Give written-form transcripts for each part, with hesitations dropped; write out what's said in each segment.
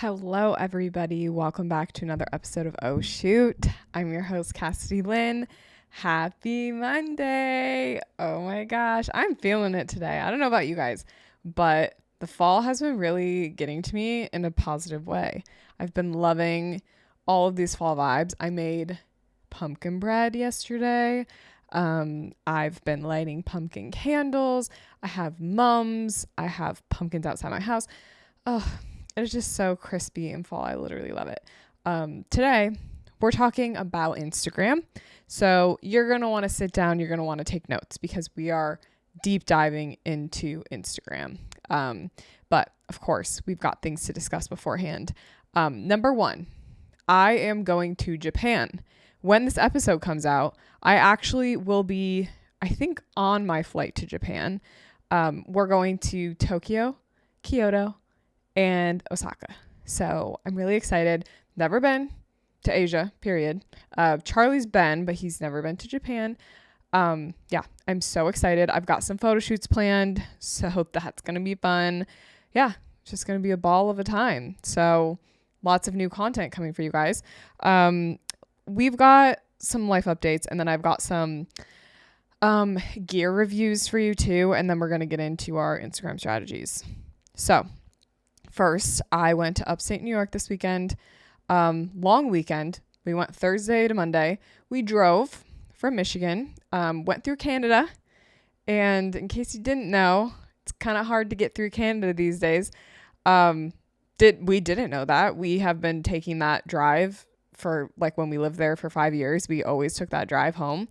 Hello, everybody. Welcome back to another episode of Oh Shoot. I'm your host, Cassidy Lynn. Happy Monday. Oh my gosh. I'm feeling it today. I don't know about you guys, but the fall has been really getting to me in a positive way. I've been loving all of these fall vibes. I made pumpkin bread yesterday. I've been lighting pumpkin candles. I have mums. I have pumpkins outside my house. Oh, it's just so crispy and fall. I literally love it. Today, we're talking about Instagram. So you're going to want to sit down. You're going to want to take notes because we are deep diving into Instagram. But of course, we've got things to discuss beforehand. Number one, I am going to Japan. When this episode comes out, I actually will be, I think, on my flight to Japan. We're going to Tokyo, Kyoto, and Osaka. So I'm really excited. Never been to Asia, period. Charlie's been, but he's never been to Japan. I'm so excited. I've got some photo shoots planned, so that's going to be fun. Yeah, it's just going to be a ball of a time. So lots of new content coming for you guys. We've got some life updates, and then I've got some gear reviews for you too, and then we're going to get into our Instagram strategies. So first, I went to upstate New York this weekend. Long weekend. We went Thursday to Monday. We drove from Michigan, went through Canada. And in case you didn't know, it's kind of hard to get through Canada these days. We didn't know that. We have been taking that drive for like when we lived there for 5 years. We always took that drive home.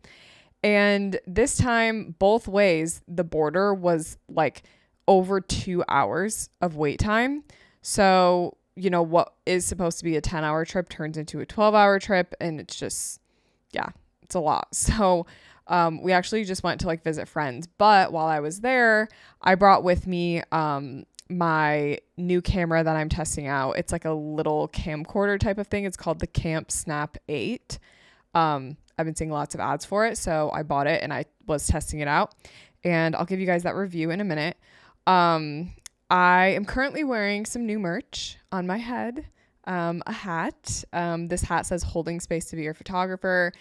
And this time, both ways, the border was like over 2 hours of wait time. So, you know, what is supposed to be a 10-hour trip turns into a 12-hour trip. And it's just, yeah, it's a lot. So we actually just went to like visit friends. But while I was there, I brought with me my new camera that I'm testing out. It's like a little camcorder type of thing. It's called the Camp Snap 8. I've been seeing lots of ads for it. So I bought it and I was testing it out. And I'll give you guys that review in a minute. I am currently wearing some new merch on my head, a hat. This hat says holding space to be your photographer.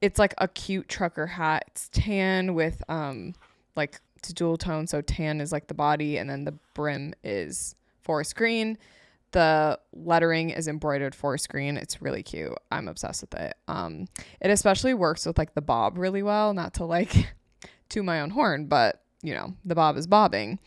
It's like a cute trucker hat. It's tan with, like it's dual tone. So tan is like the body and then the brim is forest green. The lettering is embroidered forest green. It's really cute. I'm obsessed with it. It especially works with like the bob really well, not to like toot my own horn, but you know, the bob is bobbing.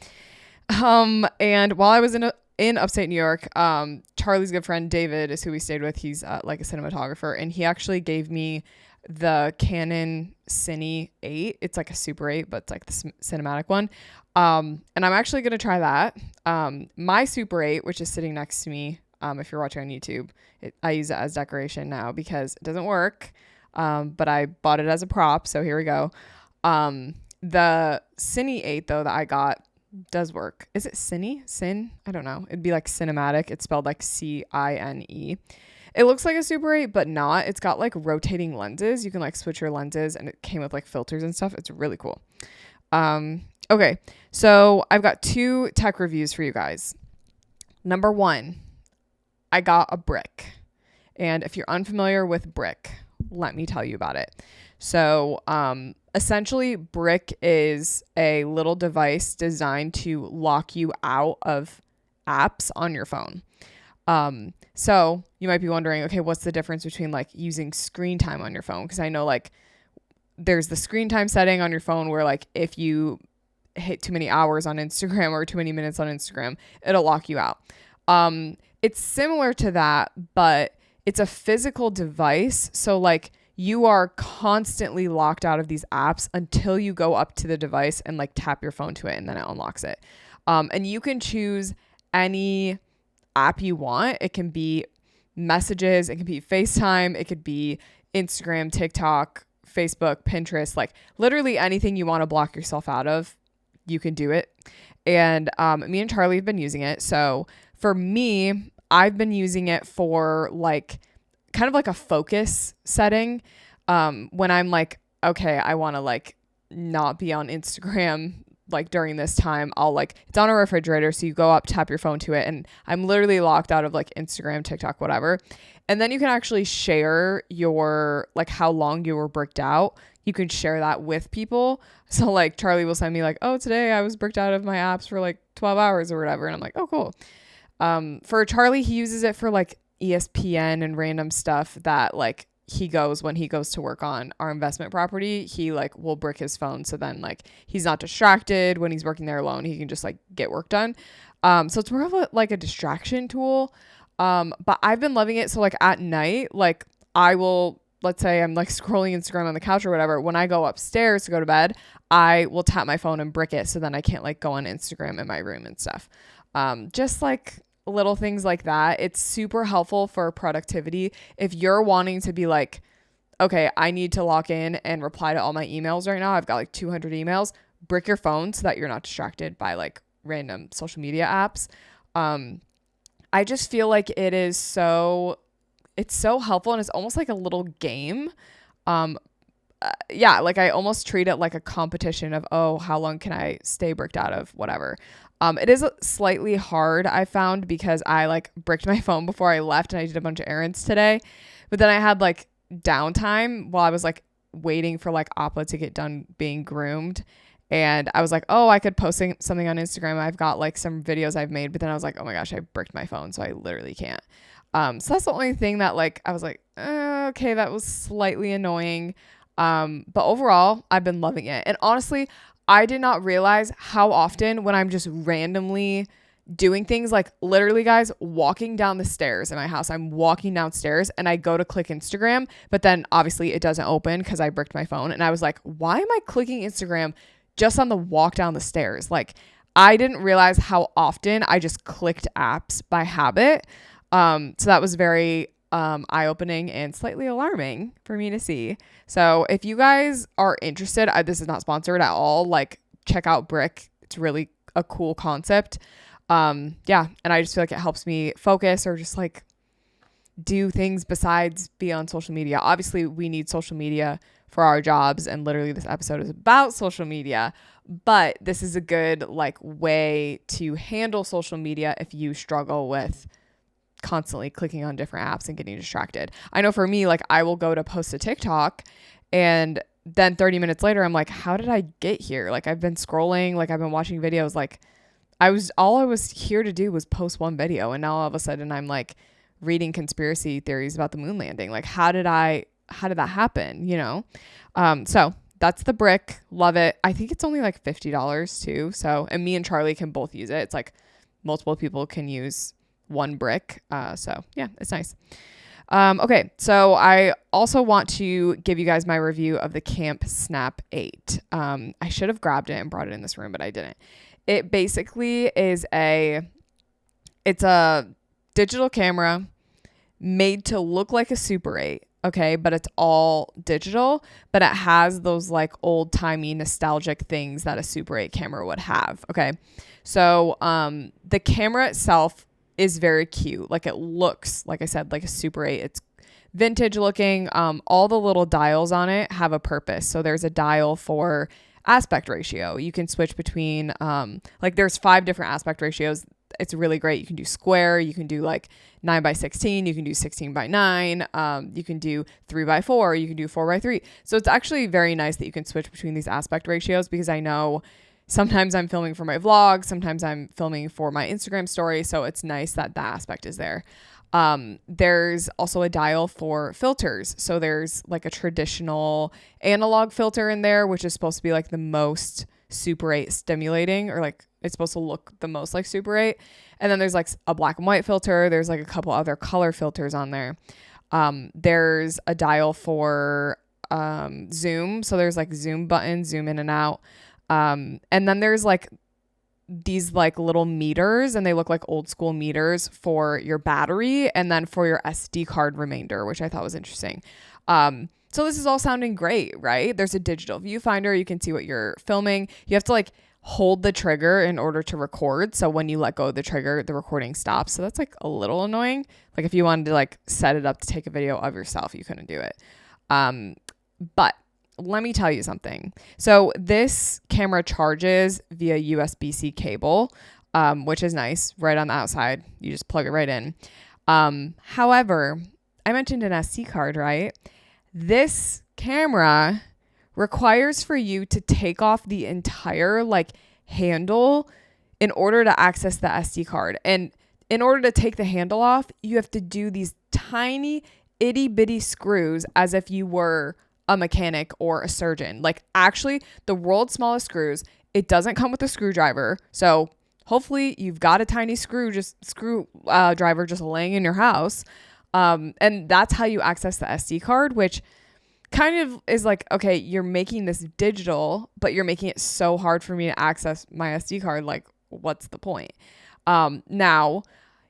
And while I was in upstate New York, Charlie's good friend David is who we stayed with. He's like a cinematographer, and he actually gave me the Canon Cine 8. It's like a Super 8, but it's like the cinematic one. And I'm actually going to try that. My Super 8, which is sitting next to me, if you're watching on YouTube, I use it as decoration now because it doesn't work. But I bought it as a prop. So here we go. The Cine 8 though, that I got does work. Is it Cine? I don't know. It'd be like cinematic. It's spelled like C-I-N-E. It looks like a Super 8, but not. It's got like rotating lenses. You can like switch your lenses, and it came with like filters and stuff. It's really cool. Okay. So I've got 2 tech reviews for you guys. Number 1, I got a brick. And if you're unfamiliar with brick, let me tell you about it. So, essentially, brick is a little device designed to lock you out of apps on your phone. So you might be wondering, okay, what's the difference between like using screen time on your phone? Because I know like there's the screen time setting on your phone where like if you hit too many hours on Instagram or too many minutes on Instagram, it'll lock you out. It's similar to that, but it's a physical device. So like you are constantly locked out of these apps until you go up to the device and like tap your phone to it, and then it unlocks it. And you can choose any app you want. It can be messages, it can be FaceTime, it could be Instagram, TikTok, Facebook, Pinterest, like literally anything you want to block yourself out of, you can do it. And me and Charlie have been using it. So for me, I've been using it for like kind of like a focus setting. When I'm like, okay, I want to like not be on Instagram like during this time, I'll like, it's on a refrigerator. So you go up, tap your phone to it. And I'm literally locked out of like Instagram, TikTok, whatever. And then you can actually share your, like how long you were bricked out. You can share that with people. So like Charlie will send me like, oh, today I was bricked out of my apps for like 12 hours or whatever. And I'm like, oh, cool. For Charlie, he uses it for like ESPN and random stuff that like when he goes to work on our investment property, he like will brick his phone. So then like he's not distracted when he's working there alone. He can just like get work done. So it's more of like a distraction tool. But I've been loving it. So like at night, like I will, let's say I'm like scrolling Instagram on the couch or whatever. When I go upstairs to go to bed, I will tap my phone and brick it. So then I can't like go on Instagram in my room and stuff. Just like little things like that. It's super helpful for productivity. If you're wanting to be like, okay, I need to lock in and reply to all my emails right now. I've got like 200 emails. Brick your phone so that you're not distracted by like random social media apps. I just feel like it's so helpful, and it's almost like a little game. Yeah, like I almost treat it like a competition of, oh, how long can I stay bricked out of whatever. It is slightly hard, I found, because I like bricked my phone before I left and I did a bunch of errands today. But then I had like downtime while I was like waiting for like Appa to get done being groomed. And I was like, oh, I could post something on Instagram. I've got like some videos I've made. But then I was like, oh my gosh, I bricked my phone. So I literally can't. So that's the only thing that like I was like, okay, that was slightly annoying. But overall, I've been loving it. And honestly, I did not realize how often when I'm just randomly doing things, like literally guys, walking down the stairs in my house, I'm walking downstairs and I go to click Instagram, but then obviously it doesn't open because I bricked my phone. And I was like, why am I clicking Instagram just on the walk down the stairs? Like I didn't realize how often I just clicked apps by habit. So that was very eye-opening and slightly alarming for me to see. So if you guys are interested, this is not sponsored at all, like check out Brick. It's really a cool concept. Yeah, and I just feel like it helps me focus or just like do things besides be on social media. Obviously we need social media for our jobs, and literally this episode is about social media, but this is a good like way to handle social media if you struggle with constantly clicking on different apps and getting distracted. I know for me, like I will go to post a TikTok and then 30 minutes later, I'm like, how did I get here? Like I've been scrolling, like I've been watching videos. Like all I was here to do was post one video. And now all of a sudden I'm like reading conspiracy theories about the moon landing. Like how did that happen? You know? So that's the Brick. Love it. I think it's only like $50 too. So, and me and Charlie can both use it. It's like multiple people can use one brick. So yeah, it's nice. Okay. So I also want to give you guys my review of the Camp Snap 8. I should have grabbed it and brought it in this room, but I didn't. It basically is it's a digital camera made to look like a Super 8. Okay. But it's all digital, but it has those like old timey nostalgic things that a Super 8 camera would have. Okay. So, the camera itself is very cute. Like it looks, like I said, like a Super 8. It's vintage looking. All the little dials on it have a purpose. So there's a dial for aspect ratio. You can switch between, like there's 5 different aspect ratios. It's really great. You can do square. You can do like 9:16. You can do 16:9. You can do 3:4. You can do 4:3. So it's actually very nice that you can switch between these aspect ratios, because I know sometimes I'm filming for my vlog. Sometimes I'm filming for my Instagram story. So it's nice that that aspect is there. There's also a dial for filters. So there's like a traditional analog filter in there, which is supposed to be like the most Super 8 stimulating, or like it's supposed to look the most like Super 8. And then there's like a black and white filter. There's like a couple other color filters on there. There's a dial for zoom. So there's like zoom button, zoom in and out. And then there's like these like little meters, and they look like old school meters for your battery and then for your SD card remainder, which I thought was interesting. So this is all sounding great, right? There's a digital viewfinder. You can see what you're filming. You have to like hold the trigger in order to record. So when you let go of the trigger, the recording stops. So that's like a little annoying. Like if you wanted to like set it up to take a video of yourself, you couldn't do it. But let me tell you something. So this camera charges via USB-C cable, which is nice. Right on the outside, you just plug it right in. However, I mentioned an SD card, right? This camera requires for you to take off the entire like handle in order to access the SD card. And in order to take the handle off, you have to do these tiny itty bitty screws as if you were a mechanic or a surgeon. Like actually the world's smallest screws. It doesn't come with a screwdriver. So hopefully you've got a tiny driver just laying in your house. And that's how you access the SD card, which kind of is like, okay, you're making this digital, but you're making it so hard for me to access my SD card. Like, what's the point? Now,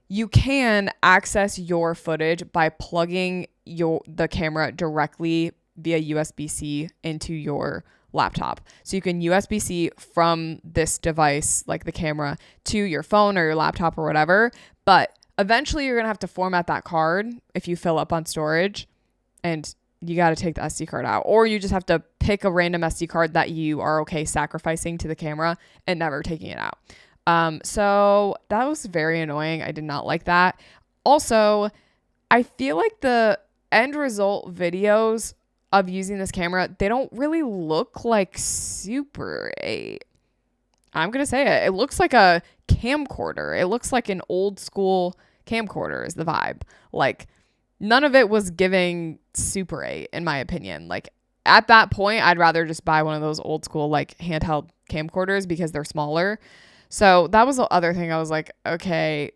you can access your footage by plugging the camera directly via USB-C into your laptop. So you can USB-C from this device, like the camera, to your phone or your laptop or whatever. But eventually you're going to have to format that card if you fill up on storage, and you got to take the SD card out, or you just have to pick a random SD card that you are okay sacrificing to the camera and never taking it out. So that was very annoying. I did not like that. Also, I feel like the end result videos of using this camera, they don't really look like Super 8. I'm going to say it. It looks like a camcorder. It looks like an old school camcorder is the vibe. Like, none of it was giving Super 8, in my opinion. Like, at that point, I'd rather just buy one of those old school, like, handheld camcorders because they're smaller. So that was the other thing. I was like, okay,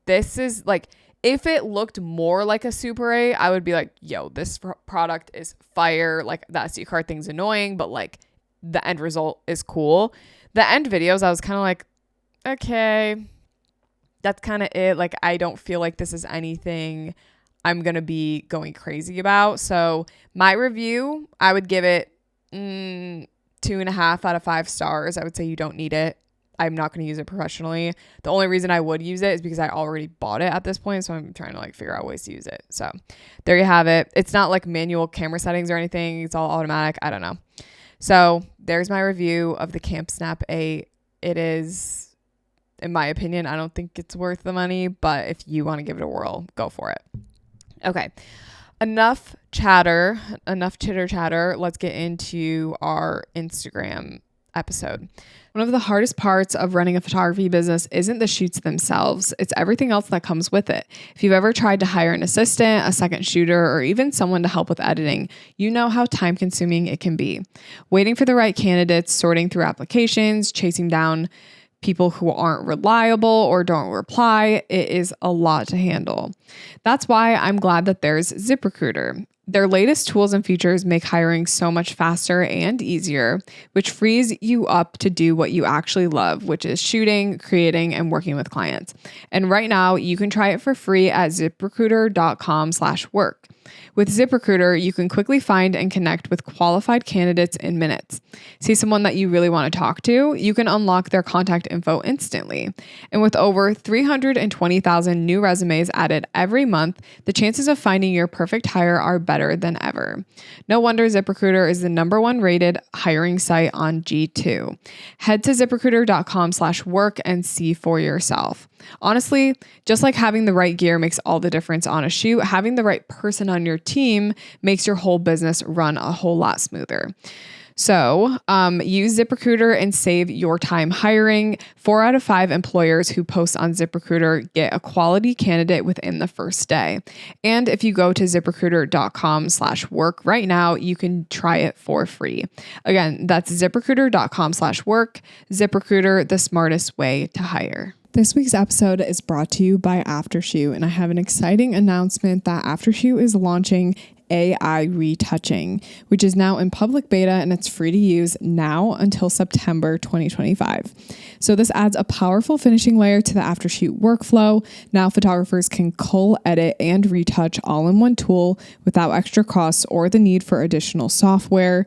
this is, like, if it looked more like a Super 8, I would be like, yo, this product is fire. Like, the SD card thing's annoying, but, like, the end result is cool. The end videos, I was kind of like, okay, that's kind of it. Like, I don't feel like this is anything I'm going to be going crazy about. So my review, I would give it 2.5 out of 5 stars. I would say you don't need it. I'm not going to use it professionally. The only reason I would use it is because I already bought it at this point. So I'm trying to like figure out ways to use it. So there you have it. It's not like manual camera settings or anything. It's all automatic. I don't know. So there's my review of the Camp Snap 8. It is, in my opinion, I don't think it's worth the money, but if you want to give it a whirl, go for it. Okay. Enough chitter chatter. Let's get into our Instagram episode. One of the hardest parts of running a photography business isn't the shoots themselves. It's everything else that comes with it. If you've ever tried to hire an assistant, a second shooter, or even someone to help with editing, you know how time consuming it can be. Waiting for the right candidates, sorting through applications, chasing down people who aren't reliable or don't reply, it is a lot to handle. That's why I'm glad that there's ZipRecruiter. Their latest tools and features make hiring so much faster and easier, which frees you up to do what you actually love, which is shooting, creating, and working with clients. And right now, you can try it for free at ziprecruiter.com/work. With ZipRecruiter, you can quickly find and connect with qualified candidates in minutes. See someone that you really want to talk to? You can unlock their contact info instantly. And with over 320,000 new resumes added every month, the chances of finding your perfect hire are better than ever. No wonder ZipRecruiter is the #1 rated hiring site on G2. Head to ziprecruiter.com/work and see for yourself. Honestly, just like having the right gear makes all the difference on a shoot, having the right person on your team makes your whole business run a whole lot smoother. So use ZipRecruiter and save your time hiring. 4 out of 5 employers who post on ZipRecruiter get a quality candidate within the first day. And if you go to ziprecruiter.com/work right now, you can try it for free. Again, that's ziprecruiter.com/work. ZipRecruiter, the smartest way to hire. This week's episode is brought to you by Aftershoot, and I have an exciting announcement that Aftershoot is launching AI retouching, which is now in public beta and it's free to use now until September 2025. So this adds a powerful finishing layer to the Aftershoot workflow. Now photographers can cull, edit, and retouch all in one tool without extra costs or the need for additional software.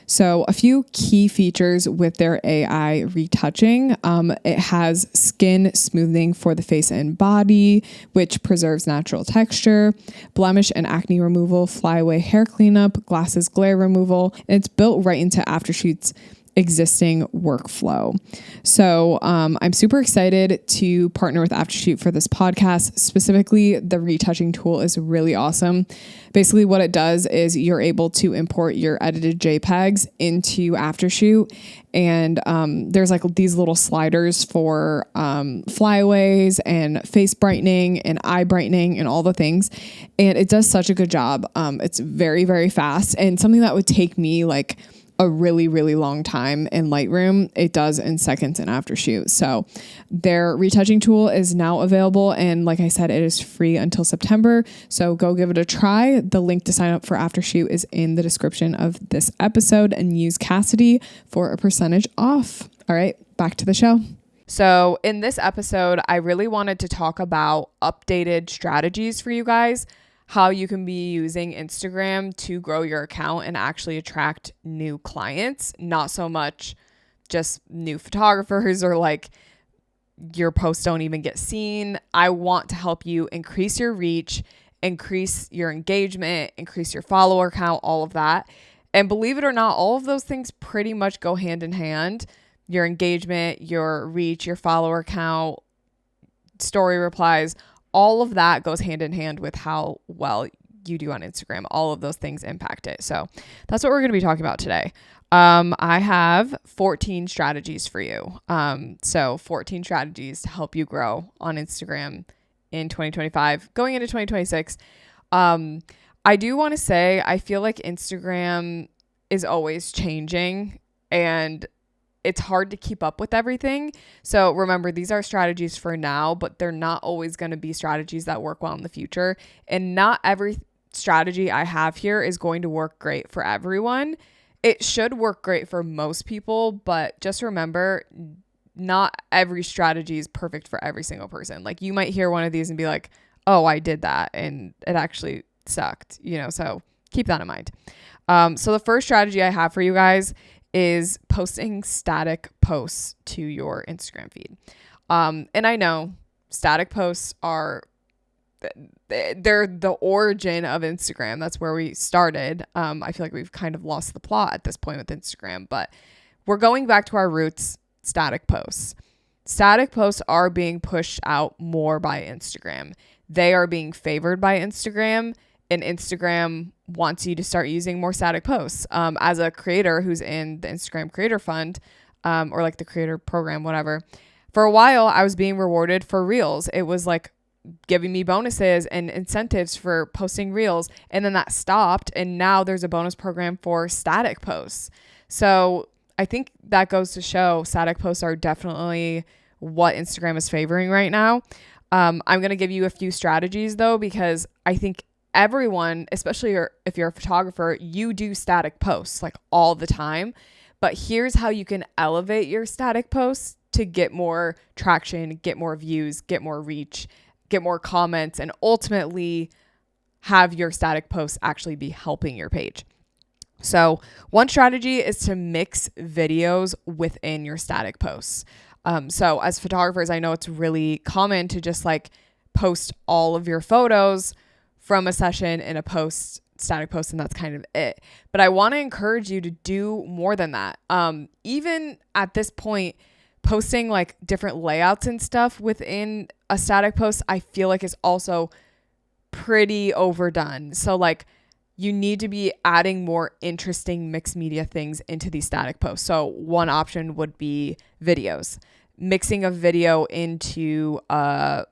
So a few key features with their AI retouching. It has skin smoothing for the face and body, which preserves natural texture, blemish and acne removal, flyaway hair cleanup, glasses glare removal, and it's built right into Aftershoot's existing workflow. So I'm super excited to partner with Aftershoot for this podcast. Specifically, the retouching tool is really awesome. Basically, what it does is you're able to import your edited JPEGs into Aftershoot, and there's like these little sliders for flyaways and face brightening and eye brightening and all the things. And it does such a good job. It's very, very fast, and something that would take me like a really, really long time in Lightroom, it does in seconds in Aftershoot. So their retouching tool is now available. And like I said, it is free until September. So go give it a try. The link to sign up for Aftershoot is in the description of this episode, and use Cassidy for a percentage off. All right, back to the show. So in this episode, I really wanted to talk about updated strategies for you guys, how you can be using Instagram to grow your account and actually attract new clients, not so much just new photographers or like your posts don't even get seen. I want to help you increase your reach, increase your engagement, increase your follower count, all of that. And believe it or not, all of those things pretty much go hand in hand. Your engagement, your reach, your follower count, story replies, all of that goes hand in hand with how well you do on Instagram. All of those things impact it. So that's what we're going to be talking about today. I have 14 strategies for you. So 14 strategies to help you grow on Instagram in 2025, going into 2026. I do want to say, I feel like Instagram is always changing and it's hard to keep up with everything. So remember, these are strategies for now, but they're not always going to be strategies that work well in the future. And not every strategy I have here is going to work great for everyone. It should work great for most people, but just remember, not every strategy is perfect for every single person. Like you might hear one of these and be like, oh, I did that and it actually sucked, so keep that in mind. So the first strategy I have for you guys is posting static posts to your Instagram feed. And I know static posts they're the origin of Instagram. That's where we started. I feel like we've kind of lost the plot at this point with Instagram, but we're going back to our roots, static posts. Static posts are being pushed out more by Instagram. They are being favored by Instagram, and Instagram wants you to start using more static posts. As a creator who's in the Instagram Creator Fund, or like the creator program, whatever, for a while I was being rewarded for Reels. It was like giving me bonuses and incentives for posting Reels, and then that stopped, and now there's a bonus program for static posts. So I think that goes to show static posts are definitely what Instagram is favoring right now. I'm going to give you a few strategies though, because I think everyone, especially if you're a photographer, you do static posts like all the time. But here's how you can elevate your static posts to get more traction, get more views, get more reach, get more comments, and ultimately have your static posts actually be helping your page. So one strategy is to mix videos within your static posts. So as photographers, I know it's really common to just like post all of your photos from a session in a post, static post, and that's kind of it. But I want to encourage you to do more than that. Even at this point, posting like different layouts and stuff within a static post, I feel like is also pretty overdone. So like you need to be adding more interesting mixed media things into these static posts. So one option would be videos, mixing a video into, a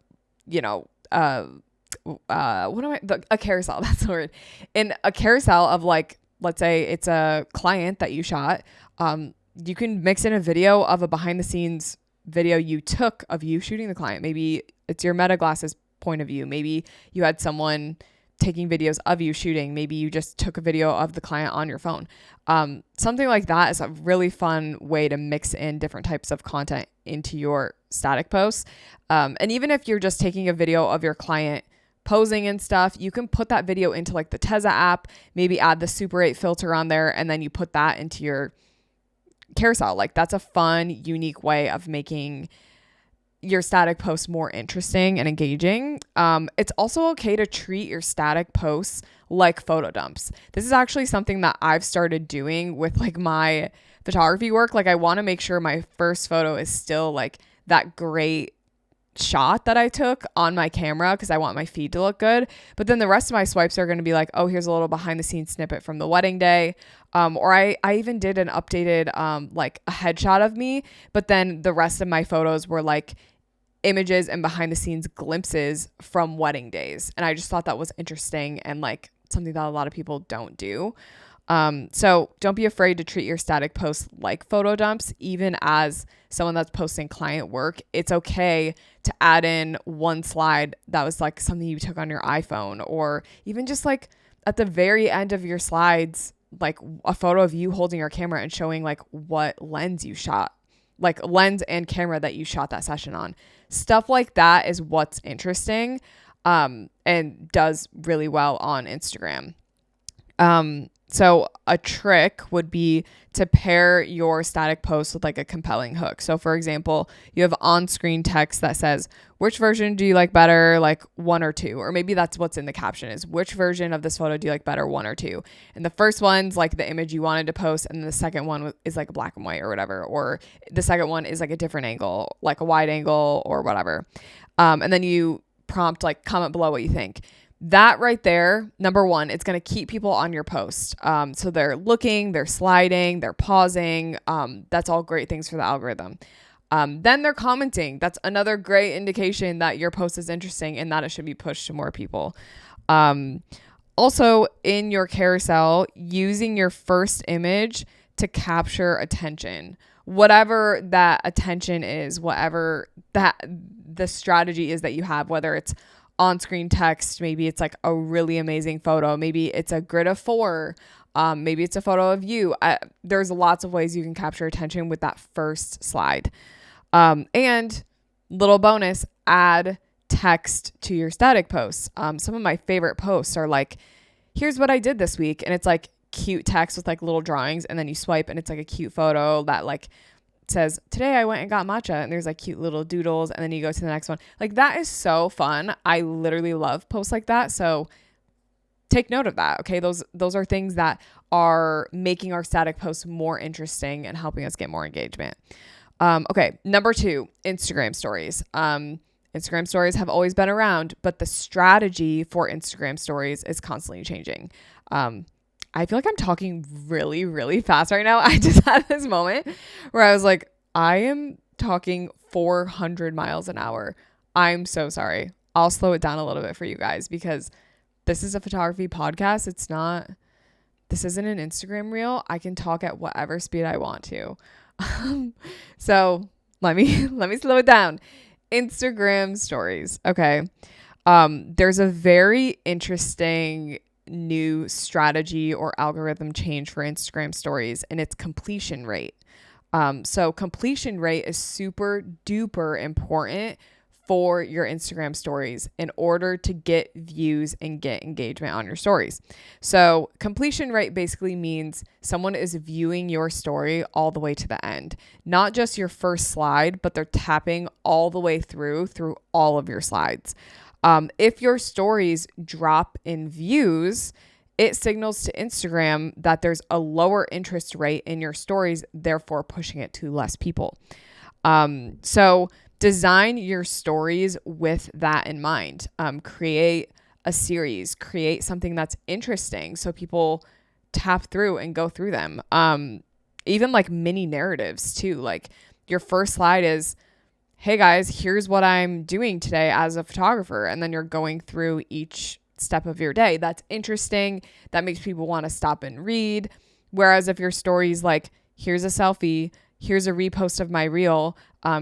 carousel, that's the word. In a carousel of like, let's say it's a client that you shot. You can mix in a video of a behind the scenes video you took of you shooting the client. Maybe it's your Meta Glasses point of view. Maybe you had someone taking videos of you shooting. Maybe you just took a video of the client on your phone. Something like that is a really fun way to mix in different types of content into your static posts. And even if you're just taking a video of your client posing and stuff, you can put that video into like the Teza app, maybe add the Super 8 filter on there, and then you put that into your carousel. Like that's a fun, unique way of making your static posts more interesting and engaging. It's also okay to treat your static posts like photo dumps. This is actually something that I've started doing with like my photography work. Like I want to make sure my first photo is still like that great shot that I took on my camera because I want my feed to look good. But then the rest of my swipes are going to be like, oh, here's a little behind the scenes snippet from the wedding day. Or I even did an updated like a headshot of me, but then the rest of my photos were like images and behind the scenes glimpses from wedding days. And I just thought that was interesting and like something that a lot of people don't do. So don't be afraid to treat your static posts like photo dumps. Even as someone that's posting client work, it's okay to add in one slide that was like something you took on your iPhone, or even just like at the very end of your slides, like a photo of you holding your camera and showing like what lens you shot, like lens and camera that you shot that session on. Stuff like that is what's interesting, and does really well on Instagram. So a trick would be to pair your static post with like a compelling hook. So for example, you have on-screen text that says, which version do you like better, like 1 or 2? Or maybe that's what's in the caption is, which version of this photo do you like better, 1 or 2? And the first one's like the image you wanted to post, and the second one is like black and white or whatever. Or the second one is like a different angle, like a wide angle or whatever. And then you prompt like comment below what you think. That right there, number one, it's going to keep people on your post. So they're looking, they're sliding, they're pausing. That's all great things for the algorithm. Then they're commenting. That's another great indication that your post is interesting and that it should be pushed to more people. Also, in your carousel, using your first image to capture attention. Whatever that attention is, whatever that the strategy is that you have, whether it's on-screen text, maybe it's like a really amazing photo, maybe it's a grid of 4, maybe it's a photo of you. There's lots of ways you can capture attention with that first slide. And little bonus, add text to your static posts. Some of my favorite posts are like, here's what I did this week, and it's like cute text with like little drawings, and then you swipe and it's like a cute photo that like says, today I went and got matcha, and there's like cute little doodles, and then you go to the next one. Like that is so fun. I literally love posts like that. So take note of that. Okay. Those are things that are making our static posts more interesting and helping us get more engagement. Okay. Number 2, Instagram stories. Instagram stories have always been around, but the strategy for Instagram stories is constantly changing. I feel like I'm talking really, really fast right now. I just had this moment where I was like, I am talking 400 miles an hour. I'm so sorry. I'll slow it down a little bit for you guys because this is a photography podcast. This isn't an Instagram reel. I can talk at whatever speed I want to. So let me slow it down. Instagram stories. Okay. There's a very interesting new strategy or algorithm change for Instagram stories, and it's completion rate. So completion rate is super duper important for your Instagram stories in order to get views and get engagement on your stories. So completion rate basically means someone is viewing your story all the way to the end, not just your first slide, but they're tapping all the way through all of your slides. If your stories drop in views, it signals to Instagram that there's a lower interest rate in your stories, therefore pushing it to less people. So design your stories with that in mind. Create a series, create something that's interesting so people tap through and go through them. Even like mini narratives too. Like your first slide is, hey guys, here's what I'm doing today as a photographer. And then you're going through each step of your day. That's interesting. That makes people want to stop and read. Whereas if your story's like, here's a selfie, here's a repost of my reel,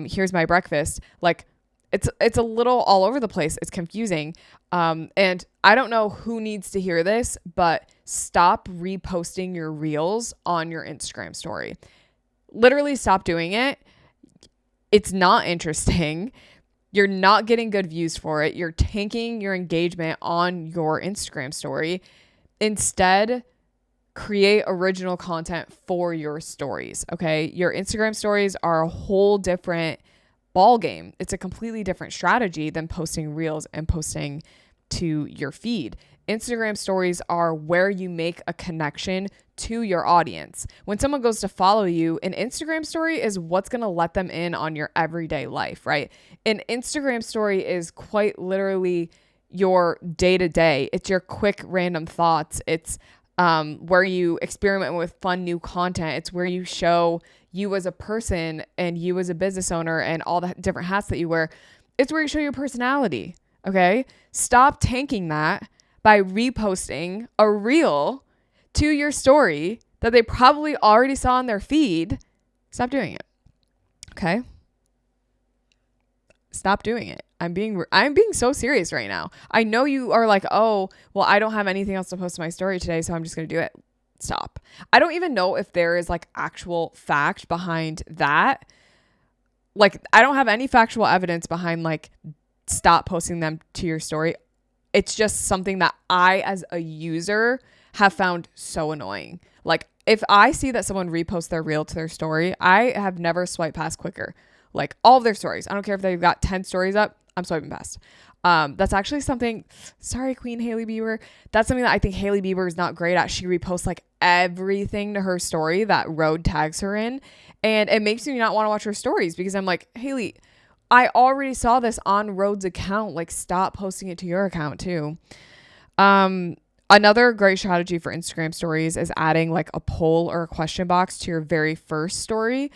here's my breakfast, like it's a little all over the place. It's confusing. And I don't know who needs to hear this, but stop reposting your reels on your Instagram story. Literally stop doing it. It's not interesting. You're not getting good views for it. You're tanking your engagement on your Instagram story. Instead, create original content for your stories. Okay. Your Instagram stories are a whole different ball game. It's a completely different strategy than posting reels and posting to your feed. Instagram stories are where you make a connection to your audience. When someone goes to follow you, an Instagram story is what's going to let them in on your everyday life, right? An Instagram story is quite literally your day to day. It's your quick random thoughts. It's where you experiment with fun new content. It's where you show you as a person and you as a business owner and all the different hats that you wear. It's where you show your personality. Okay. Stop tanking that by reposting a reel to your story that they probably already saw on their feed. Stop doing it. Okay. Stop doing it. I'm being so serious right now. I know you are like, oh, well, I don't have anything else to post to my story today, so I'm just going to do it. Stop. I don't even know if there is like actual fact behind that. Like, I don't have any factual evidence behind like, stop posting them to your story. It's just something that I, as a user, have found so annoying. Like, if I see that someone reposts their reel to their story, I have never swiped past quicker. Like, all of their stories. I don't care if they've got 10 stories up, I'm swiping past. That's actually something, sorry, Queen Hailey Bieber. That's something that I think Hailey Bieber is not great at. She reposts like everything to her story that Rode tags her in. And it makes me not want to watch her stories because I'm like, Hailey, I already saw this on Rode's account. Like, stop posting it to your account too. Another great strategy for Instagram stories is adding like a poll or a question box to your very first story.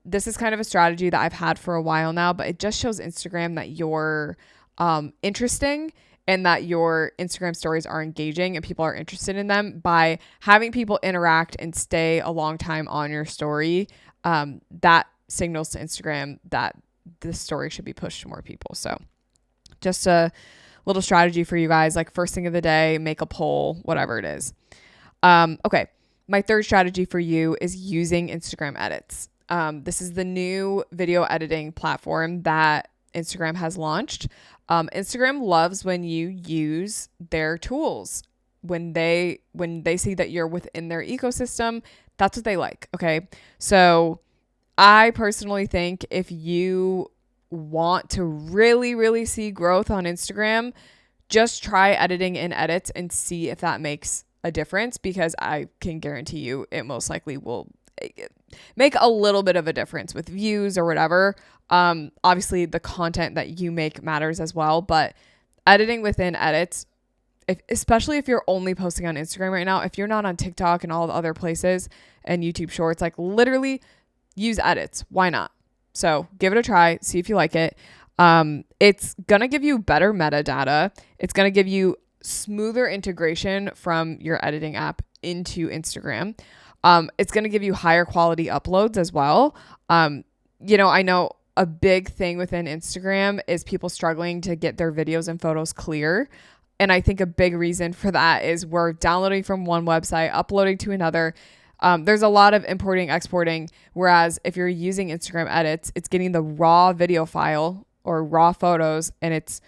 This is kind of a strategy that I've had for a while now, but it just shows Instagram that you're interesting and that your Instagram stories are engaging and people are interested in them by having people interact and stay a long time on your story. That signals to Instagram that this story should be pushed to more people. So just a little strategy for you guys, like first thing of the day, make a poll, whatever it is. Okay. My third strategy for you is using Instagram edits. This is the new video editing platform that Instagram has launched. Instagram loves when you use their tools. When they see that you're within their ecosystem, that's what they like. Okay. So I personally think if you want to really, really see growth on Instagram, just try editing in edits and see if that makes a difference, because I can guarantee you it most likely will make a little bit of a difference with views or whatever. Obviously the content that you make matters as well, but editing within edits, especially if you're only posting on Instagram right now, if you're not on TikTok and all the other places and YouTube Shorts, like literally use edits. Why not? So give it a try, see if you like it. It's going to give you better metadata. It's going to give you smoother integration from your editing app into Instagram. It's going to give you higher quality uploads as well. I know a big thing within Instagram is people struggling to get their videos and photos clear. And I think a big reason for that is we're downloading from one website, uploading to another. There's a lot of importing, exporting, whereas if you're using Instagram edits, it's getting the raw video file or raw photos, and it's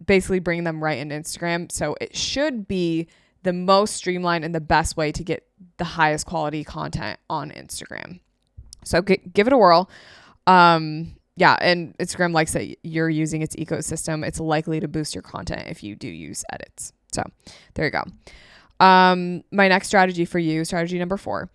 basically bringing them right into Instagram. So it should be the most streamlined and the best way to get the highest quality content on Instagram. So give it a whirl. And Instagram likes that you're using its ecosystem. It's likely to boost your content if you do use edits. So there you go. My next strategy for you, strategy number 4.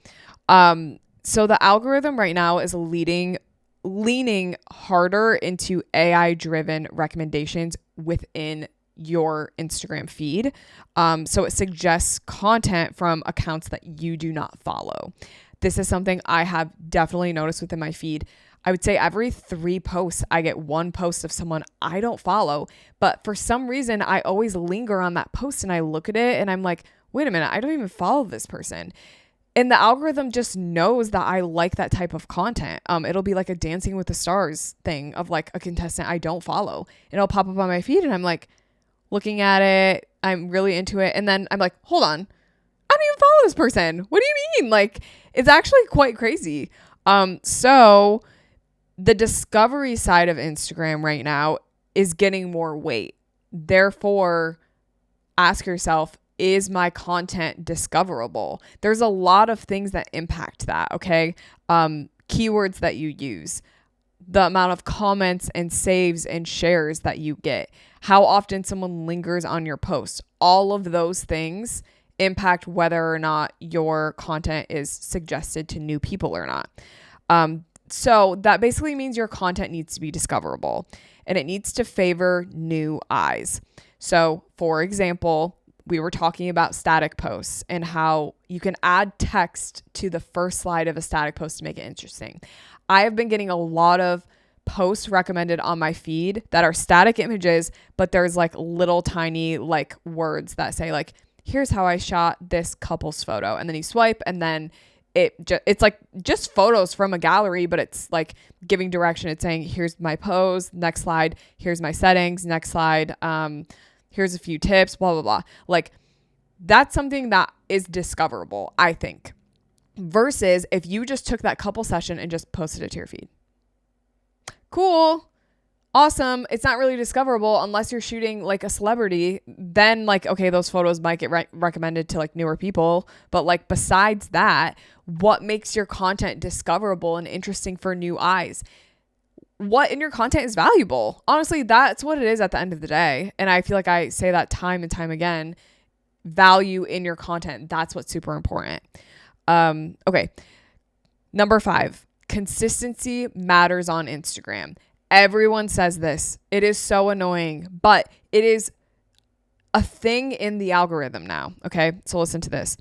So the algorithm right now is leaning harder into AI driven recommendations within your Instagram feed. So it suggests content from accounts that you do not follow. This is something I have definitely noticed within my feed. I would say every 3 posts, I get one post of someone I don't follow, but for some reason I always linger on that post and I look at it and I'm like, wait a minute, I don't even follow this person. And the algorithm just knows that I like that type of content. It'll be like a Dancing with the Stars thing of like a contestant I don't follow. And it'll pop up on my feed and I'm like looking at it. I'm really into it. And then I'm like, hold on, I don't even follow this person. What do you mean? Like, it's actually quite crazy. So the discovery side of Instagram right now is getting more weight. Therefore, ask yourself, is my content discoverable? There's a lot of things that impact that, okay? Keywords that you use, the amount of comments and saves and shares that you get, how often someone lingers on your post. All of those things impact whether or not your content is suggested to new people or not. So that basically means your content needs to be discoverable and it needs to favor new eyes. So for example, we were talking about static posts and how you can add text to the first slide of a static post to make it interesting. I have been getting a lot of posts recommended on my feed that are static images, but there's like little tiny like words that say like, here's how I shot this couple's photo. And then you swipe and then it's like just photos from a gallery, but it's like giving direction. It's saying, here's my pose, next slide, here's my settings, next slide, here's a few tips, blah, blah, blah. Like that's something that is discoverable, I think, versus if you just took that couple session and just posted it to your feed. Cool. Awesome. It's not really discoverable unless you're shooting like a celebrity. Then like, okay, those photos might get recommended to like newer people. But like besides that, what makes your content discoverable and interesting for new eyes? What in your content is valuable? Honestly, that's what it is at the end of the day. And I feel like I say that time and time again, value in your content. That's what's super important. Okay. Number 5, consistency matters on Instagram. Everyone says this. It is so annoying, but it is a thing in the algorithm now. Okay. So listen to this.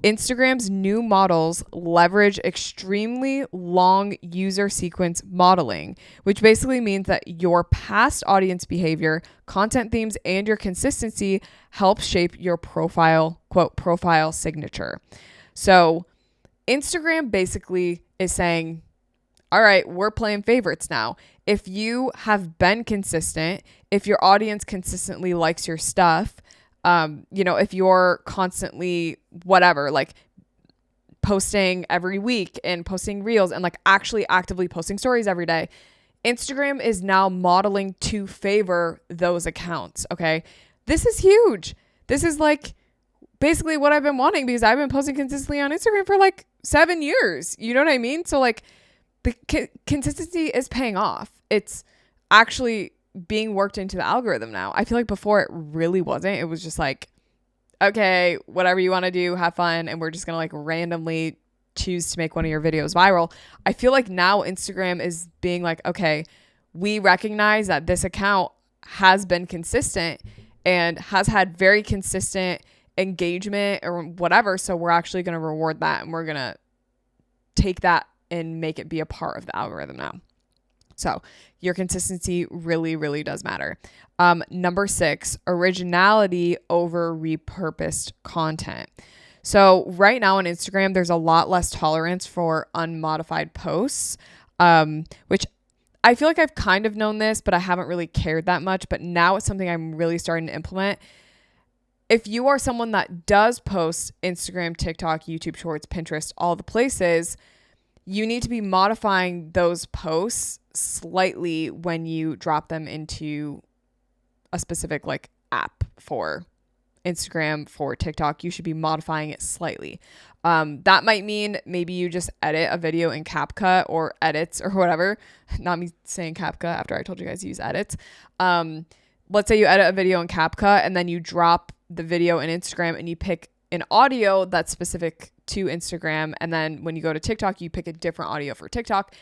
Instagram's new models leverage extremely long user sequence modeling, which basically means that your past audience behavior, content themes, and your consistency helps shape your profile, quote, profile signature. So Instagram basically is saying, all right, we're playing favorites now. If you have been consistent, if your audience consistently likes your stuff, if you're constantly whatever, like posting every week and posting reels and like actually actively posting stories every day, Instagram is now modeling to favor those accounts. Okay. This is huge. This is like basically what I've been wanting because I've been posting consistently on Instagram for like 7 years. You know what I mean? So like the consistency is paying off. It's actually being worked into the algorithm now. I feel like before it really wasn't. It was just like, okay, whatever you want to do, have fun. And we're just going to like randomly choose to make one of your videos viral. I feel like now Instagram is being like, okay, we recognize that this account has been consistent and has had very consistent engagement or whatever. So we're actually going to reward that. And we're going to take that and make it be a part of the algorithm now. So your consistency really, really does matter. Number 6, originality over repurposed content. So right now on Instagram, there's a lot less tolerance for unmodified posts, which I feel like I've kind of known this, but I haven't really cared that much. But now it's something I'm really starting to implement. If you are someone that does post Instagram, TikTok, YouTube Shorts, Pinterest, all the places, you need to be modifying those posts slightly when you drop them into a specific like app for Instagram, for TikTok. You should be modifying it slightly. That might mean maybe you just edit a video in CapCut or edits or whatever. Not me saying CapCut after I told you guys to use edits. Let's say you edit a video in CapCut and then you drop the video in Instagram and you pick an audio that's specific to Instagram. And then when you go to TikTok, you pick a different audio for TikTok.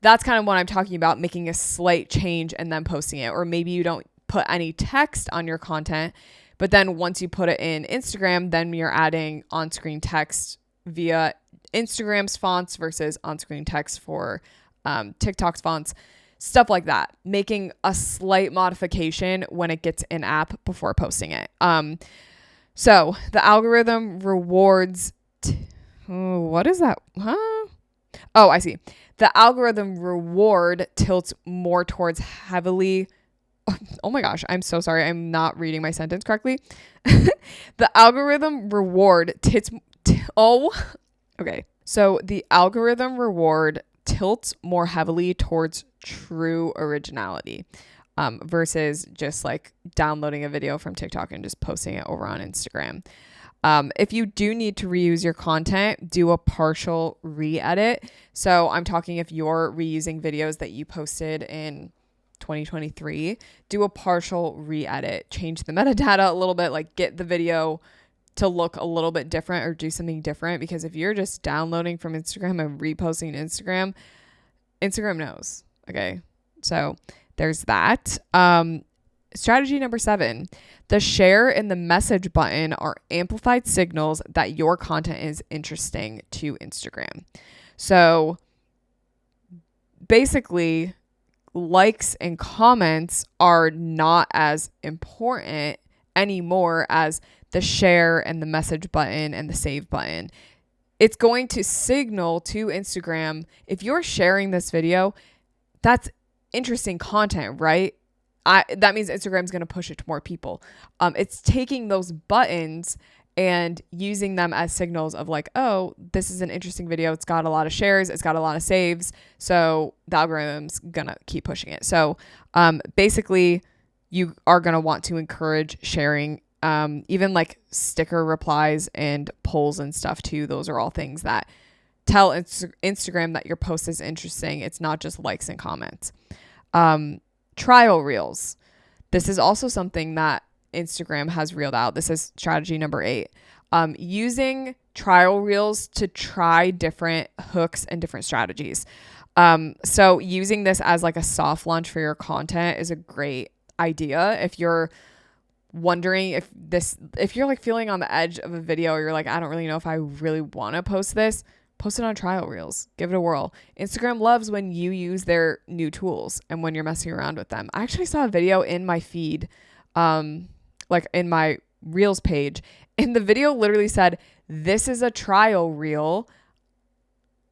That's kind of what I'm talking about, making a slight change and then posting it. Or maybe you don't put any text on your content, but then once you put it in Instagram, then you're adding on-screen text via Instagram's fonts versus on-screen text for TikTok's fonts, stuff like that. Making a slight modification when it gets in app before posting it. So the algorithm rewards. What is that? Huh? Oh, I see. The algorithm reward tilts more towards heavily. Oh my gosh, I'm so sorry. I'm not reading my sentence correctly. The algorithm reward okay. So the algorithm reward tilts more heavily towards true originality versus just like downloading a video from TikTok and just posting it over on Instagram. If you do need to reuse your content, do a partial re-edit. So I'm talking if you're reusing videos that you posted in 2023, do a partial re-edit, change the metadata a little bit, like get the video to look a little bit different or do something different. Because if you're just downloading from Instagram and reposting Instagram knows. Okay. So there's that. Strategy number 7, the share and the message button are amplified signals that your content is interesting to Instagram. So basically, likes and comments are not as important anymore as the share and the message button and the save button. It's going to signal to Instagram, if you're sharing this video, that's interesting content, right? That means Instagram's going to push it to more people. It's taking those buttons and using them as signals of like, oh, this is an interesting video. It's got a lot of shares. It's got a lot of saves. So the algorithm's going to keep pushing it. So basically, you are going to want to encourage sharing, even like sticker replies and polls and stuff too. Those are all things that tell Instagram that your post is interesting. It's not just likes and comments. Trial reels. This is also something that Instagram has reeled out. This is strategy number 8. Using trial reels to try different hooks and different strategies. So using this as like a soft launch for your content is a great idea. If you're wondering if you're like feeling on the edge of a video, or you're like, I don't really know if I really want to post this, post it on trial reels. Give it a whirl. Instagram loves when you use their new tools and when you're messing around with them. I actually saw a video in my feed, like in my reels page, and the video literally said, this is a trial reel.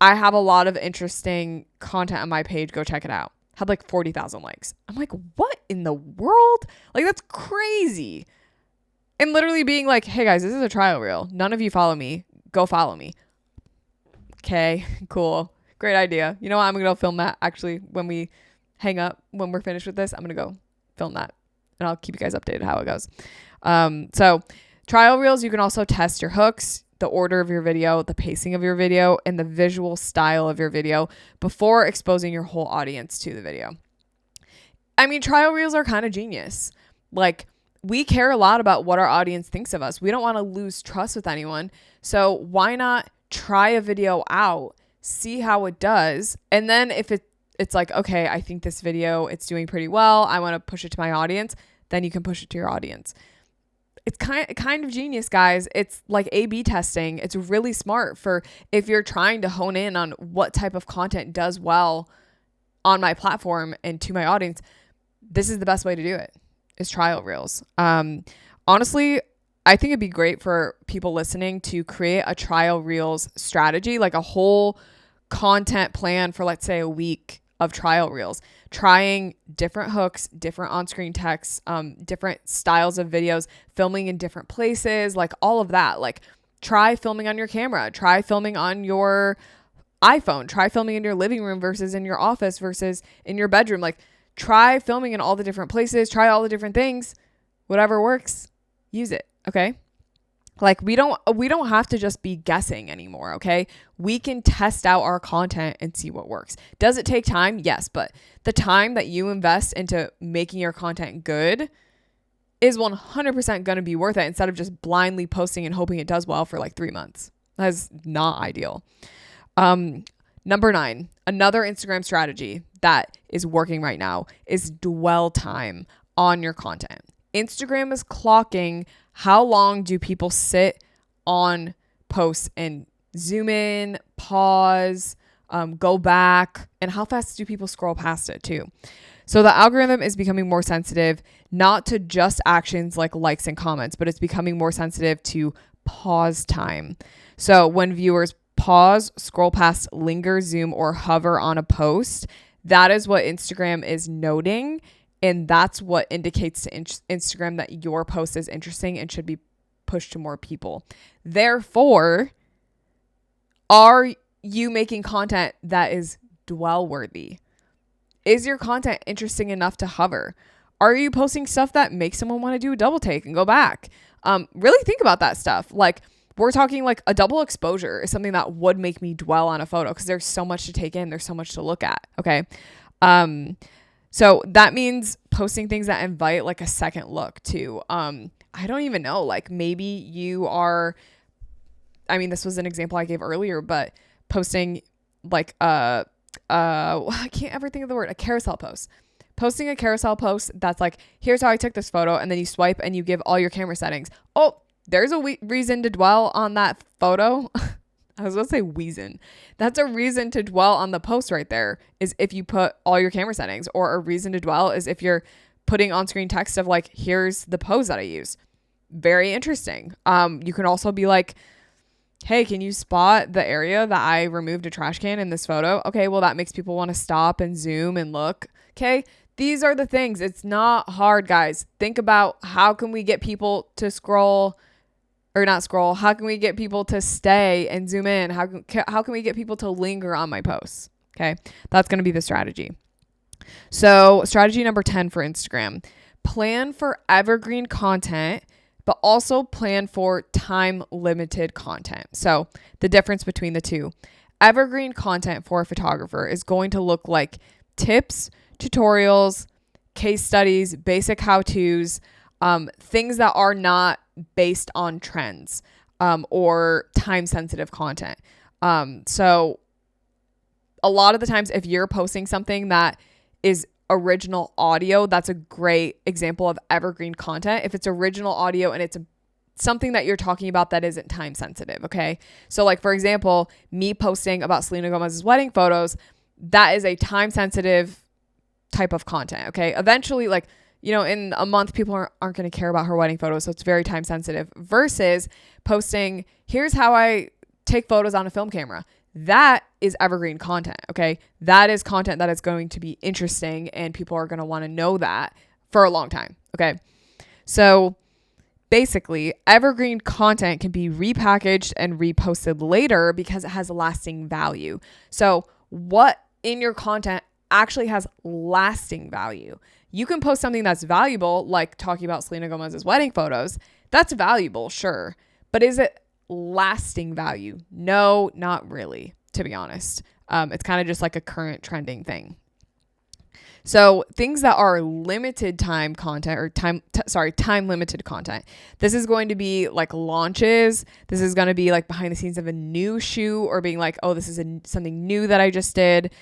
I have a lot of interesting content on my page. Go check it out. Had like 40,000 likes. I'm like, what in the world? Like, that's crazy. And literally being like, hey guys, this is a trial reel. None of you follow me. Go follow me. Okay, cool. Great idea. You know what? I'm going to go film that actually when we hang up, when we're finished with this. I'm going to go film that and I'll keep you guys updated how it goes. So trial reels, you can also test your hooks, the order of your video, the pacing of your video, and the visual style of your video before exposing your whole audience to the video. I mean, trial reels are kind of genius. Like, we care a lot about what our audience thinks of us. We don't want to lose trust with anyone. So why not try a video out, see how it does, and then if it's like, okay, I think this video, it's doing pretty well, I want to push it to my audience, then you can push it to your audience. It's kind of genius, guys. It's like A/B testing. It's really smart for if you're trying to hone in on what type of content does well on my platform and to my audience. This is the best way to do it, is trial reels. Honestly, I think it'd be great for people listening to create a trial reels strategy, like a whole content plan for, let's say, a week of trial reels, trying different hooks, different on-screen texts, different styles of videos, filming in different places, like all of that. Like, try filming on your camera, try filming on your iPhone, try filming in your living room versus in your office versus in your bedroom. Like, try filming in all the different places, try all the different things, whatever works, use it. Okay. Like, we don't have to just be guessing anymore. Okay. We can test out our content and see what works. Does it take time? Yes. But the time that you invest into making your content good is 100% going to be worth it, instead of just blindly posting and hoping it does well for like 3 months. That's not ideal. Number 9, another Instagram strategy that is working right now is dwell time on your content. Instagram is clocking how long do people sit on posts and zoom in, pause, go back, and how fast do people scroll past it too. So the algorithm is becoming more sensitive, not to just actions like likes and comments, but it's becoming more sensitive to pause time. So when viewers pause, scroll past, linger, zoom, or hover on a post, that is what Instagram is noting. And that's what indicates to Instagram that your post is interesting and should be pushed to more people. Therefore, are you making content that is dwell worthy? Is your content interesting enough to hover? Are you posting stuff that makes someone want to do a double take and go back? Really think about that stuff. Like, we're talking like a double exposure is something that would make me dwell on a photo because there's so much to take in. There's so much to look at. Okay. So that means posting things that invite like a second look too. I don't even know, like maybe you are, I mean, this was an example I gave earlier, but posting like, I can't ever think of the word, a carousel post. Posting a carousel post that's like, here's how I took this photo, and then you swipe and you give all your camera settings. Oh, there's a reason to dwell on that photo. I was going to say reason. That's a reason to dwell on the post right there, is if you put all your camera settings. Or a reason to dwell is if you're putting on-screen text of like, here's the pose that I use. Very interesting. You can also be like, hey, can you spot the area that I removed a trash can in this photo? Okay, well, that makes people want to stop and zoom and look. Okay, these are the things. It's not hard, guys. Think about how can we get people to scroll or not scroll. How can we get people to stay and zoom in? How can we get people to linger on my posts? Okay, that's going to be the strategy. So strategy number 10 for Instagram, plan for evergreen content, but also plan for time limited content. So the difference between the two, evergreen content for a photographer is going to look like tips, tutorials, case studies, basic how-tos, things that are not based on trends, or time sensitive content. So a lot of the times if you're posting something that is original audio, that's a great example of evergreen content. If it's original audio and it's something that you're talking about that isn't time sensitive. Okay. So like, for example, me posting about Selena Gomez's wedding photos, that is a time sensitive type of content. Okay. Eventually, like, you know, in a month, people aren't going to care about her wedding photos. So it's very time sensitive versus posting, here's how I take photos on a film camera. That is evergreen content. Okay. That is content that is going to be interesting and people are going to want to know that for a long time. Okay. So basically, evergreen content can be repackaged and reposted later because it has lasting value. So what in your content actually has lasting value? You can post something that's valuable, like talking about Selena Gomez's wedding photos. That's valuable, sure. But is it lasting value? No, not really, to be honest. It's kind of just like a current trending thing. So things that are limited time content or time limited content. This is going to be like launches. This is going to be like behind the scenes of a new shoot or being like, oh, this is something new that I just did.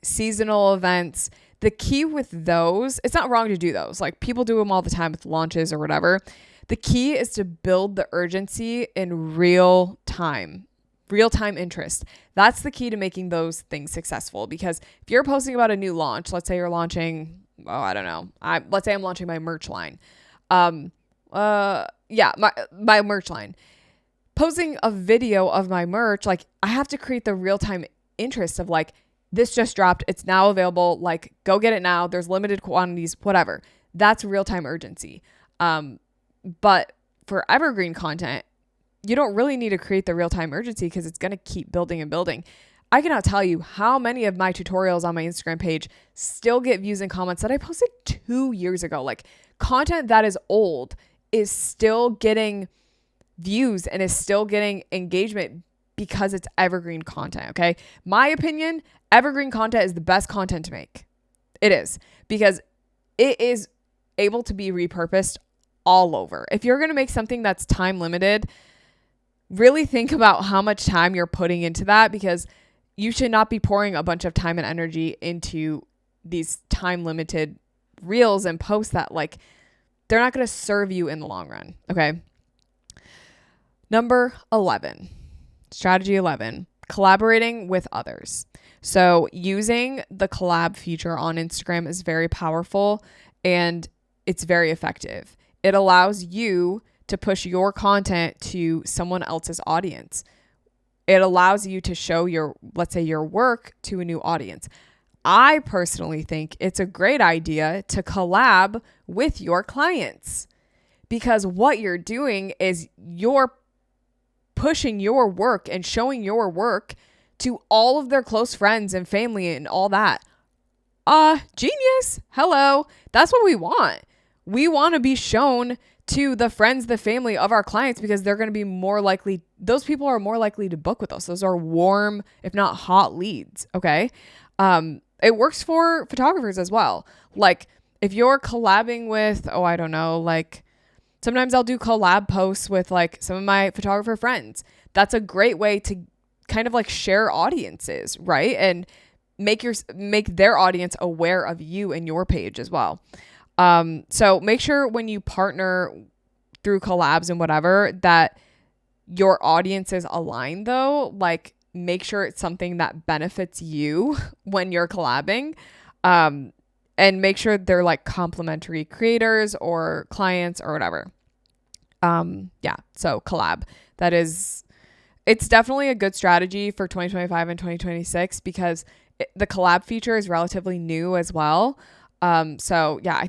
Seasonal events. The key with those, it's not wrong to do those. Like people do them all the time with launches or whatever. The key is to build the urgency in real time interest. That's the key to making those things successful. Because if you're posting about a new launch, let's say you're launching, let's say I'm launching my merch line. My merch line. Posting a video of my merch, like I have to create the real time interest of like, this just dropped. It's now available. Like, go get it now. There's limited quantities, whatever. That's real time urgency. But for evergreen content, you don't really need to create the real time urgency because it's going to keep building and building. I cannot tell you how many of my tutorials on my Instagram page still get views and comments that I posted 2 years ago. Like content that is old is still getting views and is still getting engagement because it's evergreen content. Okay. My opinion, evergreen content is the best content to make. It is because it is able to be repurposed all over. If you're going to make something that's time limited, really think about how much time you're putting into that, because you should not be pouring a bunch of time and energy into these time limited reels and posts that like, they're not going to serve you in the long run. Okay. Number 11, strategy 11, collaborating with others. So using the collab feature on Instagram is very powerful and it's very effective. It allows you to push your content to someone else's audience. It allows you to show let's say your work to a new audience. I personally think it's a great idea to collab with your clients because what you're doing is you're pushing your work and showing your work to all of their close friends and family and all that. Genius. Hello. That's what we want. We want to be shown to the friends, the family of our clients, because they're going to be more likely, those people are more likely to book with us. Those are warm, if not hot leads. Okay. It works for photographers as well. Like if you're collabing with, I don't know, like sometimes I'll do collab posts with like some of my photographer friends. That's a great way to kind of like share audiences, right? And make their audience aware of you and your page as well. So make sure when you partner through collabs and whatever that your audience is aligned though. Like make sure it's something that benefits you when you're collabing. And make sure they're like complementary creators or clients or whatever. So collab. It's definitely a good strategy for 2025 and 2026 because the collab feature is relatively new as well. I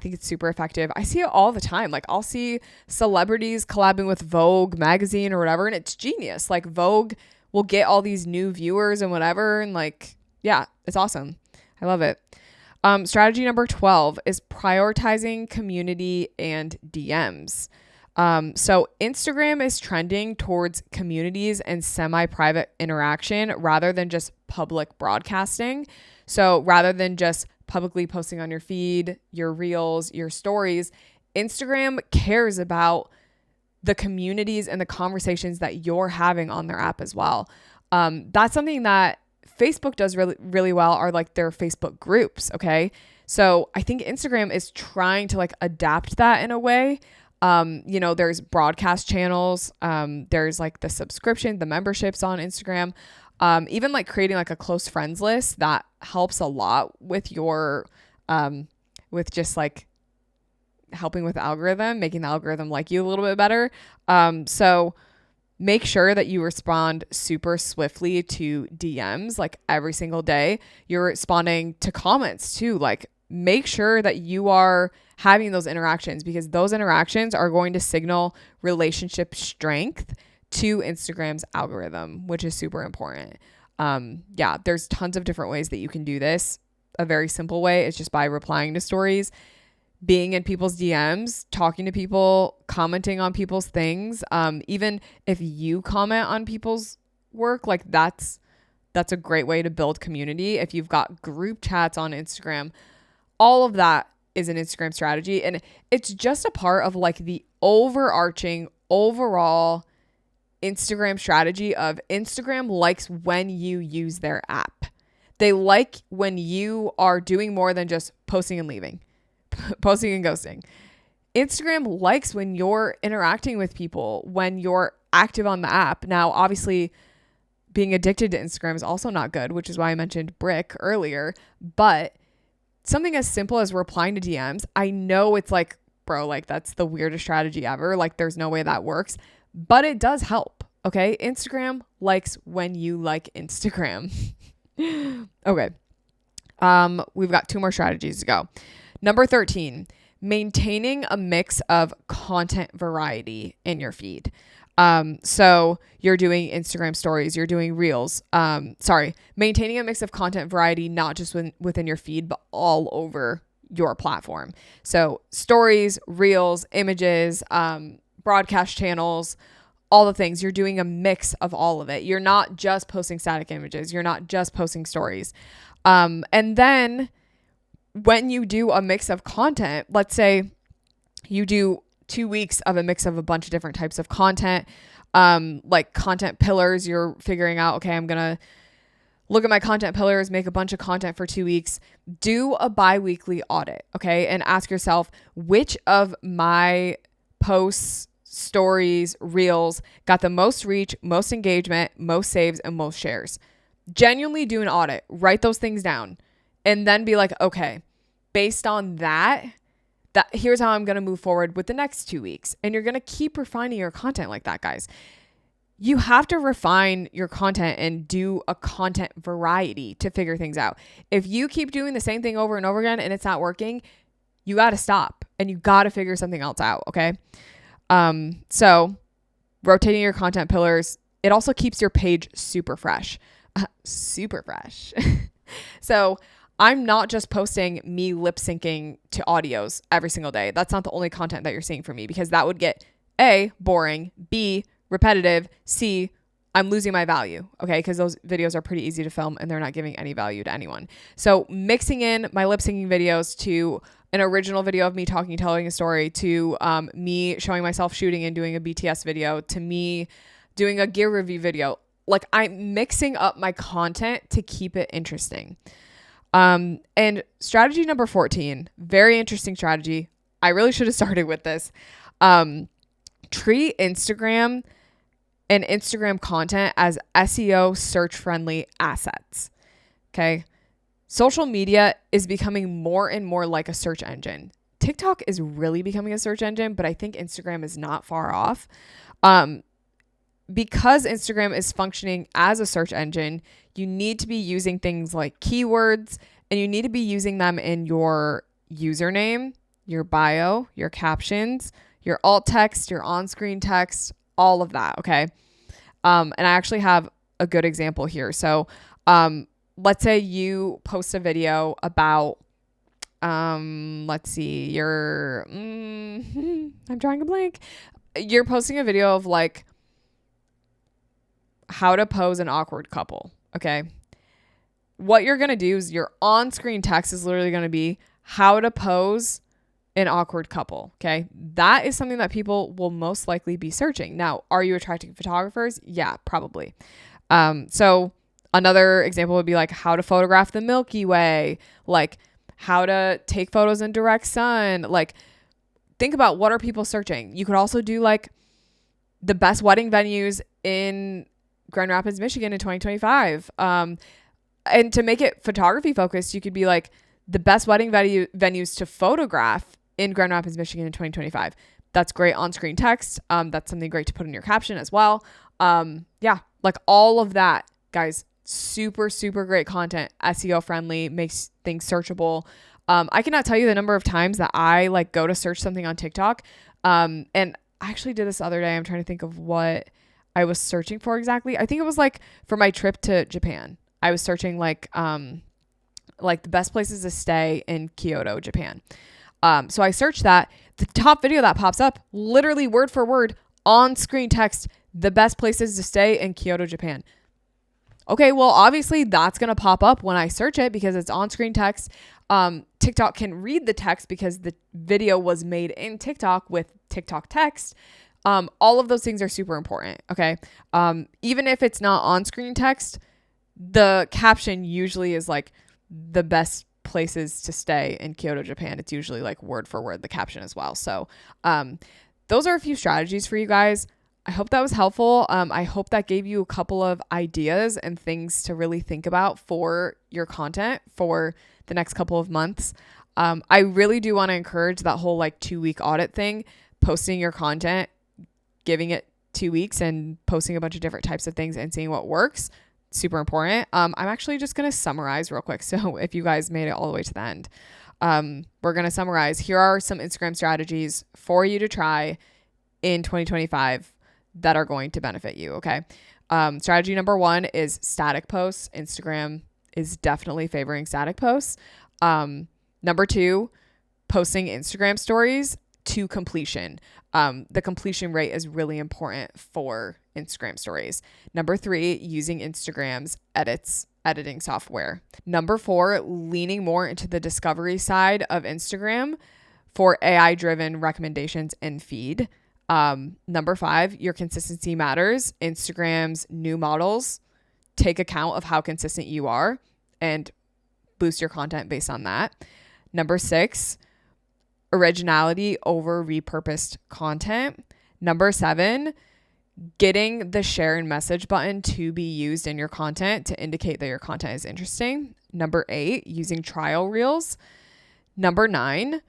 think it's super effective. I see it all the time. Like I'll see celebrities collabing with Vogue magazine or whatever, and it's genius. Like Vogue will get all these new viewers and whatever. And like, yeah, it's awesome. I love it. Strategy number 12 is prioritizing community and DMs. So Instagram is trending towards communities and semi-private interaction rather than just public broadcasting. So rather than just publicly posting on your feed, your reels, your stories, Instagram cares about the communities and the conversations that you're having on their app as well. That's something that Facebook does really, really well, are like their Facebook groups. Okay. So I think Instagram is trying to like adapt that in a way. There's broadcast channels. There's like the subscription, the memberships on Instagram. Even like creating like a close friends list that helps a lot with your, with just like helping with the algorithm, making the algorithm like you a little bit better. So make sure that you respond super swiftly to DMs like every single day. You're responding to comments too. Like make sure that you are having those interactions because those interactions are going to signal relationship strength to Instagram's algorithm, which is super important. There's tons of different ways that you can do this. A very simple way is just by replying to stories, being in people's DMs, talking to people, commenting on people's things. Even if you comment on people's work, like that's a great way to build community. If you've got group chats on Instagram, all of that is an Instagram strategy. And it's just a part of like the overarching overall Instagram strategy of Instagram likes when you use their app. They like when you are doing more than just posting and leaving, posting and ghosting. Instagram likes when you're interacting with people, when you're active on the app. Now, obviously, being addicted to Instagram is also not good, which is why I mentioned Brick earlier. But something as simple as replying to DMs, I know it's like, bro, like that's the weirdest strategy ever. Like there's no way that works, but it does help. Okay. Instagram likes when you like Instagram. Okay. We've got 2 more strategies to go. Number 13, maintaining a mix of content variety in your feed. So you're doing Instagram stories, you're doing reels, maintaining a mix of content variety, not just within your feed, but all over your platform. So stories, reels, images, broadcast channels, all the things. You're doing a mix of all of it. You're not just posting static images. You're not just posting stories. And then when you do a mix of content, let's say you do 2 weeks of a mix of a bunch of different types of content, like content pillars, you're figuring out, okay, I'm going to look at my content pillars, make a bunch of content for 2 weeks, do a bi-weekly audit. Okay. And ask yourself, which of my posts, stories, reels got the most reach, most engagement, most saves, and most shares. Genuinely do an audit, write those things down, and then be like, okay, based on that here's how I'm going to move forward with the next 2 weeks. And you're going to keep refining your content like that, guys. You have to refine your content and do a content variety to figure things out. If you keep doing the same thing over and over again and it's not working, you got to stop and you got to figure something else out. Okay. So rotating your content pillars, it also keeps your page super fresh. Super fresh. So I'm not just posting me lip syncing to audios every single day. That's not the only content that you're seeing from me, because that would get A, boring, B, repetitive, C, I'm losing my value. Okay. Because those videos are pretty easy to film and they're not giving any value to anyone. So mixing in my lip syncing videos to an original video of me talking, telling a story, to me showing myself shooting and doing a BTS video, to me doing a gear review video. Like, I'm mixing up my content to keep it interesting. And strategy number 14, very interesting strategy. I really should have started with this. Treat Instagram and Instagram content as SEO search friendly assets. Okay. Social media is becoming more and more like a search engine. TikTok is really becoming a search engine, but I think Instagram is not far off. Because Instagram is functioning as a search engine, you need to be using things like keywords, and you need to be using them in your username, your bio, your captions, your alt text, your on-screen text, all of that. Okay. And I actually have a good example here. So, let's say you post a video about, let's see, I'm drawing a blank. You're posting a video of like how to pose an awkward couple. Okay. What you're going to do is your on-screen text is literally going to be how to pose an awkward couple. Okay. That is something that people will most likely be searching. Now, are you attracting photographers? Yeah, probably. So another example would be like how to photograph the Milky Way, like how to take photos in direct sun. Like, think about what are people searching. You could also do like the best wedding venues in Grand Rapids, Michigan in 2025. And to make it photography focused, you could be like the best wedding venues to photograph in Grand Rapids, Michigan in 2025. That's great on-screen text. That's something great to put in your caption as well. Yeah, like all of that, guys, super, super great content, SEO friendly, makes things searchable. I cannot tell you the number of times that I like go to search something on TikTok. And I actually did this the other day. I'm trying to think of what I was searching for exactly. I think it was like for my trip to Japan. I was searching like the best places to stay in Kyoto, Japan. So I searched that. The top video that pops up, literally word for word, on screen text, the best places to stay in Kyoto, Japan. Okay, well, obviously that's going to pop up when I search it because it's on screen text. TikTok can read the text because the video was made in TikTok with TikTok text. All of those things are super important. Okay. Even if it's not on screen text, the caption usually is like the best places to stay in Kyoto, Japan. It's usually like word for word, the caption as well. So, those are a few strategies for you guys. I hope that was helpful. I hope that gave you a couple of ideas and things to really think about for your content for the next couple of months. I really do want to encourage that whole like 2-week audit thing, posting your content, giving it 2 weeks and posting a bunch of different types of things and seeing what works. Super important. I'm actually just going to summarize real quick. So if you guys made it all the way to the end, we're going to summarize. Here are some Instagram strategies for you to try in 2025 that are going to benefit you. Okay. Strategy number 1 is static posts. Instagram is definitely favoring static posts. Number 2, posting Instagram stories to completion. The completion rate is really important for Instagram stories. Number 3, using Instagram's editing software. Number 4, leaning more into the discovery side of Instagram for AI-driven recommendations and feed. Number 5, your consistency matters. Instagram's new models take account of how consistent you are and boost your content based on that. Number 6, originality over repurposed content. Number 7, getting the share and message button to be used in your content to indicate that your content is interesting. Number 8, using trial reels. Number 9,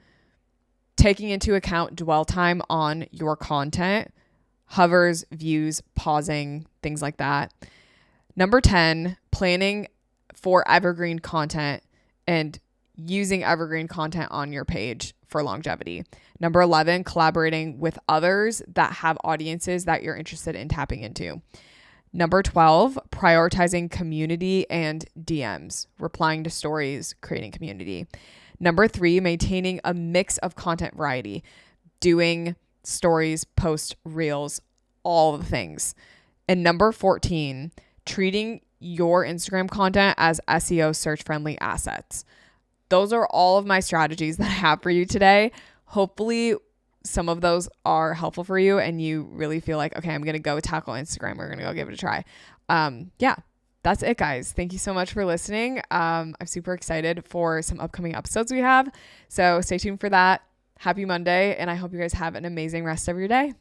taking into account dwell time on your content, hovers, views, pausing, things like that. Number 10, planning for evergreen content and using evergreen content on your page for longevity. Number 11, collaborating with others that have audiences that you're interested in tapping into. Number 12, prioritizing community and DMs, replying to stories, creating community. Number 3, maintaining a mix of content variety, doing stories, posts, reels, all the things. And number 14, treating your Instagram content as SEO search friendly assets. Those are all of my strategies that I have for you today. Hopefully some of those are helpful for you and you really feel like, okay, I'm going to go tackle Instagram. We're going to go give it a try. Yeah, that's it, guys. Thank you so much for listening. I'm super excited for some upcoming episodes we have. So stay tuned for that. Happy Monday. And I hope you guys have an amazing rest of your day.